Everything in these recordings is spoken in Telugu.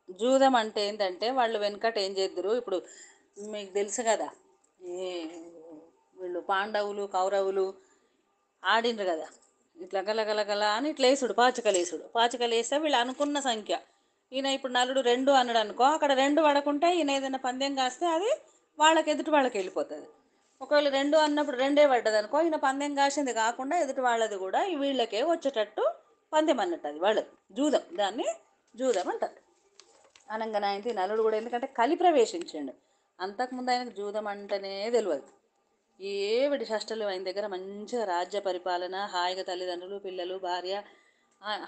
జూదం అంటే ఏంటంటే వాళ్ళు వెనకట ఏం చేద్దురు ఇప్పుడు మీకు తెలుసు కదా. ఈ వీళ్ళు పాండవులు కౌరవులు ఆడిండ్రు కదా. ఇట్లా గలగలగల అని ఇట్లా వేసుడు పాచికలేసుడు. పాచికలేస్తే వీళ్ళు అనుకున్న సంఖ్య. ఈయన ఇప్పుడు నలుడు రెండు అన్నాడు అనుకో, అక్కడ రెండు పడకుంటే ఈయన ఏదైనా పందెం కాస్తే అది వాళ్ళకి ఎదుటి వాళ్ళకి వెళ్ళిపోతుంది. ఒకవేళ రెండు అన్నప్పుడు రెండే పడ్డది అనుకో, ఈయన పందెం కాసింది కాకుండా ఎదుటి వాళ్ళది కూడా వీళ్ళకే వచ్చేటట్టు పందెం అన్నట్టు అది వాళ్ళది. జూదం, దాన్ని జూదం అంటారు. అనంగానే ఆయనకి నలుడు కూడా ఎందుకంటే కలి ప్రవేశించిండు. అంతకుముందు ఆయనకు జూదం అంటేనే తెలియదు. ఏవిడి షష్టలు ఆయన దగ్గర మంచిగా రాజ్య పరిపాలన, హాయిగా తల్లిదండ్రులు పిల్లలు భార్య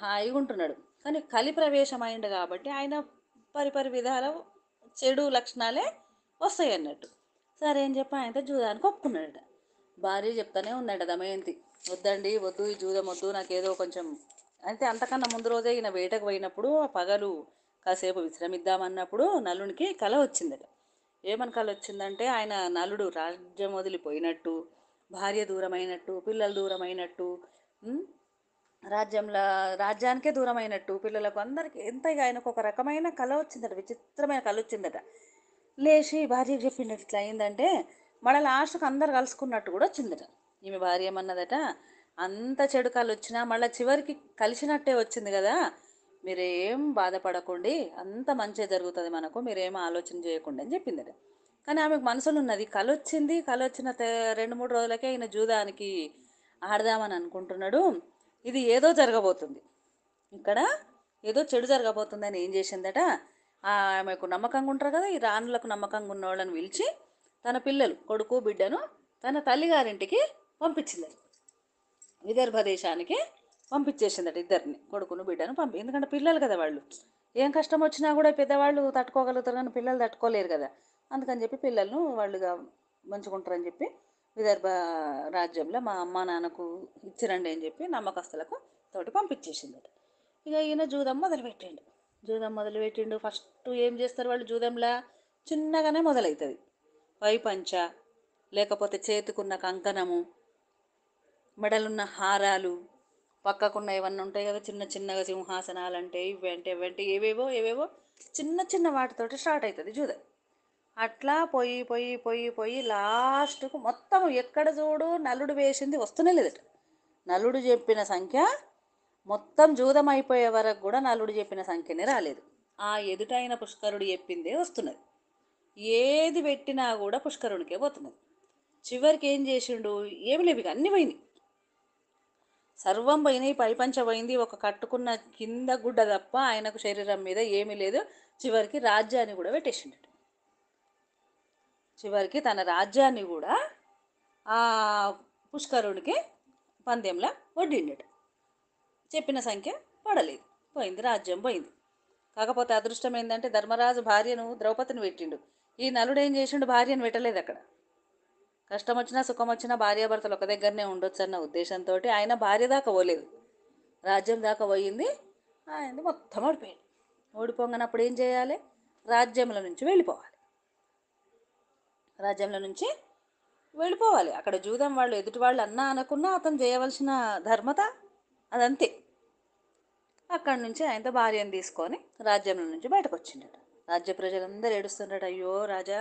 హాయిగా ఉంటున్నాడు. కానీ కలి ప్రవేశం అయిండు కాబట్టి ఆయన పరిపరి విధాల చెడు లక్షణాలే వస్తాయి అన్నట్టు. సరే అని చెప్పి ఆయనతో జూదానికి ఒప్పుకున్నాడట. భార్య చెప్తానే ఉన్నాడు దమయంతి, వద్దండి వద్దు, ఈ జూదం వద్దు, నాకేదో కొంచెం అంటే అంతకన్నా ముందు రోజే ఈయన వేటకు పోయినప్పుడు పగలు కాసేపు విశ్రమిద్దామన్నప్పుడు నలునికి కల వచ్చిందట. ఏమని కల వచ్చిందంటే ఆయన నలుడు రాజ్యం వదిలిపోయినట్టు, భార్య దూరమైనట్టు, పిల్లలు దూరమైనట్టు, ఉమ్, రాజ్యంలో రాజ్యానికే దూరమైనట్టు, పిల్లలకు అందరికీ ఎంత ఇక ఆయనకు ఒక రకమైన కల వచ్చిందట, విచిత్రమైన కల వచ్చిందట. లేచి భార్యకి చెప్పిండట ఇట్లా అయిందంటే, మళ్ళీ లాస్ట్కి అందరు కలుసుకున్నట్టు కూడా వచ్చిందట. ఈమె భార్య ఏమన్నదట, అంత చెడు కళ వచ్చినా మళ్ళీ చివరికి కలిసినట్టే వచ్చింది కదా, మీరేం బాధపడకండి, అంత మంచి జరుగుతుంది మనకు, మీరేం ఆలోచన చేయకుండా అని చెప్పిందట. కానీ ఆమెకు మనసులో ఉన్నది, కళ వచ్చింది, కళ వచ్చిన 2-3 రోజులకే ఈయన జూదానికి ఆడదామని అనుకుంటున్నాడు, ఇది ఏదో జరగబోతుంది ఇక్కడ, ఏదో చెడు జరగబోతుందని ఏం చేసిందట, ఆమెకు నమ్మకంగా ఉంటారు కదా, ఈ రాణులకు నమ్మకంగా ఉన్న వాళ్ళని పిలిచి తన పిల్లలు కొడుకు బిడ్డను తన తల్లిగారింటికి పంపించిందట. విదర్భ దేశానికి పంపించేసిందట ఇద్దరిని, కొడుకును బిడ్డను ఎందుకంటే పిల్లలు కదా వాళ్ళు, ఏం కష్టం వచ్చినా కూడా పెద్దవాళ్ళు తట్టుకోగలుగుతారు కానీ పిల్లలు తట్టుకోలేరు కదా. అందుకని చెప్పి పిల్లలను వాళ్ళుగా మంచుకుంటారని చెప్పి విదర్భ రాజ్యంలో మా అమ్మ నాన్నకు ఇచ్చిరండి అని చెప్పి నమ్మకస్తులకు తోటి పంపించేసిందట. ఇక ఈయన జూదం మొదలుపెట్టిండు. జూదం మొదలుపెట్టిండు. ఫస్ట్ ఏం చేస్తారు వాళ్ళు జూదంలా, చిన్నగానే మొదలవుతుంది. పై పంచ, లేకపోతే చేతికున్న కంకణము, మెడలున్న హారాలు, పక్కకున్న ఏమన్నా ఉంటాయి కదా చిన్న చిన్నగా సింహాసనాలు అంటే ఇవంటే ఏవేవో ఏవేవో చిన్న చిన్న వాటితోటి స్టార్ట్ అవుతుంది జూదం. అట్లా పోయి పోయి పోయి పోయి లాస్ట్కు మొత్తం ఎక్కడ చూడు నలుడు వేసింది వస్తూనే లేదట. నలుడు చెప్పిన సంఖ్య మొత్తం జూదం అయిపోయే వరకు కూడా నలుడు చెప్పిన సంఖ్యనే రాలేదు. ఆ ఎదుటైన పుష్కరుడు చెప్పిందే వస్తున్నది. ఏది పెట్టినా కూడా పుష్కరునికే పోతున్నది. చివరికి ఏం చేసిండు, ఏమి లేవు ఇక అన్నీ పోయినాయి, సర్వం పోయినాయి, పైపంచ పోయింది, ఒక కట్టుకున్న కింద గుడ్డ తప్ప ఆయనకు శరీరం మీద ఏమీ లేదు. చివరికి రాజ్యాన్ని కూడా పెట్టేసిండు. చివరికి తన రాజ్యాన్ని కూడా ఆ పుష్కరుడికి పందెంలో వడ్డిండట. చెప్పిన సంఖ్య పడలేదు, పోయింది, రాజ్యం పోయింది. కాకపోతే అదృష్టం ఏంటంటే ధర్మరాజు భార్యను ద్రౌపదిని పెట్టిండు. ఈ నలుడు ఏం చేసిండు, భార్యను పెట్టలేదు అక్కడ. కష్టం వచ్చినా సుఖం వచ్చినా భార్యాభర్తలు ఒక దగ్గరనే ఉండొచ్చు అన్న ఉద్దేశంతో ఆయన భార్య దాకా పోలేదు, రాజ్యం దాకా పోయింది. ఆయన మొత్తం ఓడిపోయాడు. ఓడిపోగానే అప్పుడు ఏం చేయాలి, రాజ్యంలో నుంచి వెళ్ళిపోవాలి. రాజ్యంలో నుంచి వెళ్ళిపోవాలి. అక్కడ జూదం వాళ్ళు ఎదుటి వాళ్ళు అన్నా అనకున్నా అతను చేయవలసిన ధర్మత అదంతే. అక్కడి నుంచి ఆయనతో భార్యను తీసుకొని రాజ్యంలో నుంచి బయటకు వచ్చిండట. రాజ్య ప్రజలందరూ ఏడుస్తుండట, అయ్యో రాజా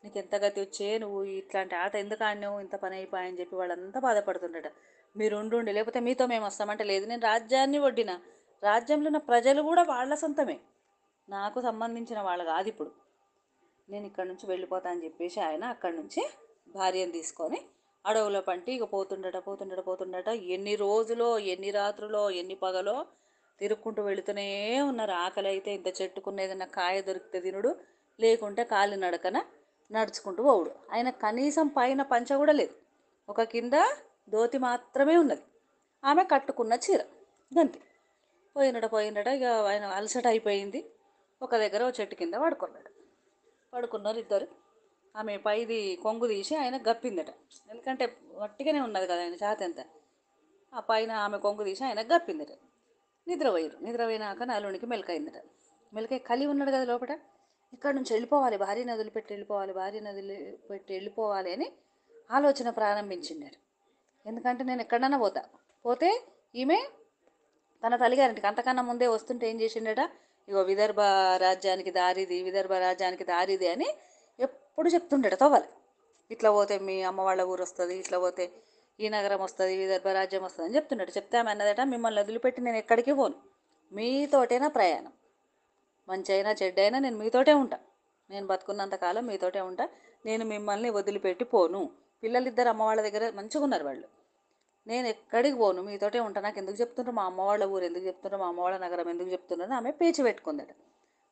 నీకు ఎంత గతి వచ్చే, నువ్వు ఇట్లాంటి ఆట ఎందుకు ఆడినావు, ఇంత పని అయిపోయాయని చెప్పి వాళ్ళంతా బాధపడుతుండట. మీరు ఉండుండి, లేకపోతే మీతో మేము వస్తామంటే లేదు, నేను రాజ్యాన్ని వడ్డిన, రాజ్యంలో ఉన్న ప్రజలు కూడా వాళ్ళ సొంతమే, నాకు సంబంధించిన వాళ్ళు కాదు, ఇప్పుడు నేను ఇక్కడి నుంచి వెళ్ళిపోతా అని చెప్పేసి ఆయన అక్కడి నుంచి భార్యను తీసుకొని అడవుల పంటి ఇక పోతుండట పోతుండట పోతుండట. ఎన్ని రోజులో ఎన్ని రాత్రులో ఎన్ని పగలో తిరుక్కుంటూ వెళుతూనే ఉన్నారు. ఆకలి అయితే ఇంత చెట్టుకున్న ఏదైనా కాయ దొరికితే తినుడు, లేకుంటే కాలి నడకన నడుచుకుంటూ పోవుడు. ఆయన కనీసం పైన పంచ కూడా లేదు, ఒక కింద ధోతి మాత్రమే ఉన్నది, ఆమె కట్టుకున్న చీర గంతి. పోయినట ఇక ఆయన అలసట అయిపోయింది. ఒక దగ్గర ఓ చెట్టు కింద పడుకున్నాడు. పడుకున్నారు ఇద్దరు. ఆమె పైది కొంగు తీసి ఆయన గప్పిందట, ఎందుకంటే వట్టిగానే ఉన్నది కదా ఆయన ఛాతి అంతా. ఆ పైన ఆమె కొంగు తీసి ఆయన గప్పిందట. నిద్రపోయారు. నిద్రపోయినాక నలునికి మెలకైందట. మెలకై కలి ఉన్నాడు కదా లోపల, ఇక్కడ నుంచి వెళ్ళిపోవాలి, భార్యను వదిలిపెట్టి వెళ్ళిపోవాలి, భార్యను వదిలిపెట్టి వెళ్ళిపోవాలి అని ఆలోచన ప్రారంభించిండారు. ఎందుకంటే నేను ఎక్కడన్నా పోతే ఈమె తన తల్లిగారింటికి అంతకన్నా ముందే వస్తుంటే ఏం చేసిండట, ఇగో విదర్భ రాజ్యానికి దారిది, విదర్భ రాజ్యానికి దారిది అని ఎప్పుడు చెప్తుండట తవ్వాలి. ఇట్లా పోతే మీ అమ్మ వాళ్ళ ఊరు వస్తుంది, ఇట్లా పోతే ఈ నగరం వస్తుంది, విదర్భ రాజ్యం వస్తుంది అని చెప్తున్నాడు. చెప్తే ఆమె అన్నదట, మిమ్మల్ని వదిలిపెట్టి నేను ఎక్కడికి పోను, మీతోటేనా ప్రయాణం, మంచి అయినా చెడ్డైనా నేను మీతోటే ఉంటా, నేను బతుకున్నంతకాలం మీతోటే ఉంటా, నేను మిమ్మల్ని వదిలిపెట్టి పోను. పిల్లలిద్దరు అమ్మ వాళ్ళ దగ్గర మంచిగా ఉన్నారు వాళ్ళు, నేను ఎక్కడికి పోను, మీతోటే ఉంటా, నాకు ఎందుకు చెప్తుండ్రు మా అమ్మ వాళ్ళ ఊరు ఎందుకు చెప్తుండ్రు, మా అమ్మ వాళ్ళ నగరం ఎందుకు చెప్తున్నారు ఆమె పేచి పెట్టుకుందట.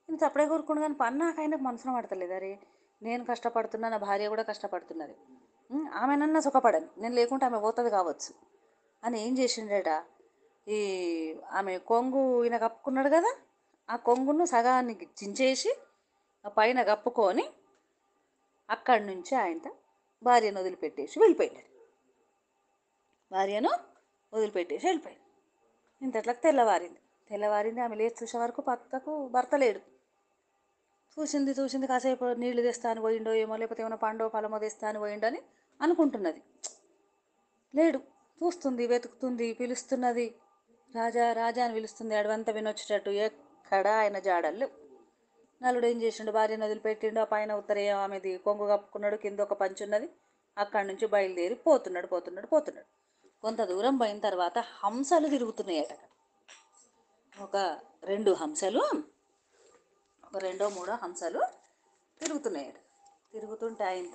నేను అప్పుడే కోరుకున్నాను కానీ పని నాకు ఆయనకు మనసున పడతలేదు. అరే నేను కష్టపడుతున్నా, నా భార్య కూడా కష్టపడుతున్నది, ఆమెనన్నా సుఖపడను, నేను లేకుంటే ఆమె పోతుంది కావచ్చు అని ఏం చేసిండట, ఈ ఆమె కొంగు ఈయన కప్పుకున్నాడు కదా, ఆ కొంగును సగానికి చించేసి ఆ పైన కప్పుకొని అక్కడి నుంచి ఆయన భార్యను వదిలిపెట్టేసి వెళ్ళిపోయాడు. భార్యను వదిలిపెట్టేసి వెళ్ళిపోయాడు. ఇంతట్లకు తెల్లవారింది. ఆమె లేచి చూసే వరకు పక్కకు భర్త లేడు. చూసింది కాసేపు నీళ్లు తెస్తా అని పోయిండో ఏమో, లేకపోతే ఏమైనా పండో ఫలమో తెస్తా అని పోయిండో అని అనుకుంటున్నది. లేడు. చూస్తుంది, వెతుకుతుంది, పిలుస్తున్నది, రాజా రాజా అని పిలుస్తుంది. అడవంతా వినొచ్చేటట్టు ఎక్కడా ఆయన జాడలు. నలుడు ఏం చేసిండు, భార్యను వదిలిపెట్టిండు. ఆ పైన ఉత్తరేయం ఆమెది కొంగు కప్పుకున్నాడు, కింద ఒక పంచి ఉన్నది. అక్కడి నుంచి బయలుదేరి పోతున్నాడు. కొంత దూరం పోయిన తర్వాత హంసలు తిరుగుతున్నాయట. ఒక రెండు హంసలు, ఒక రెండో మూడో హంసలు తిరుగుతున్నాయట. తిరుగుతుంటే ఆయన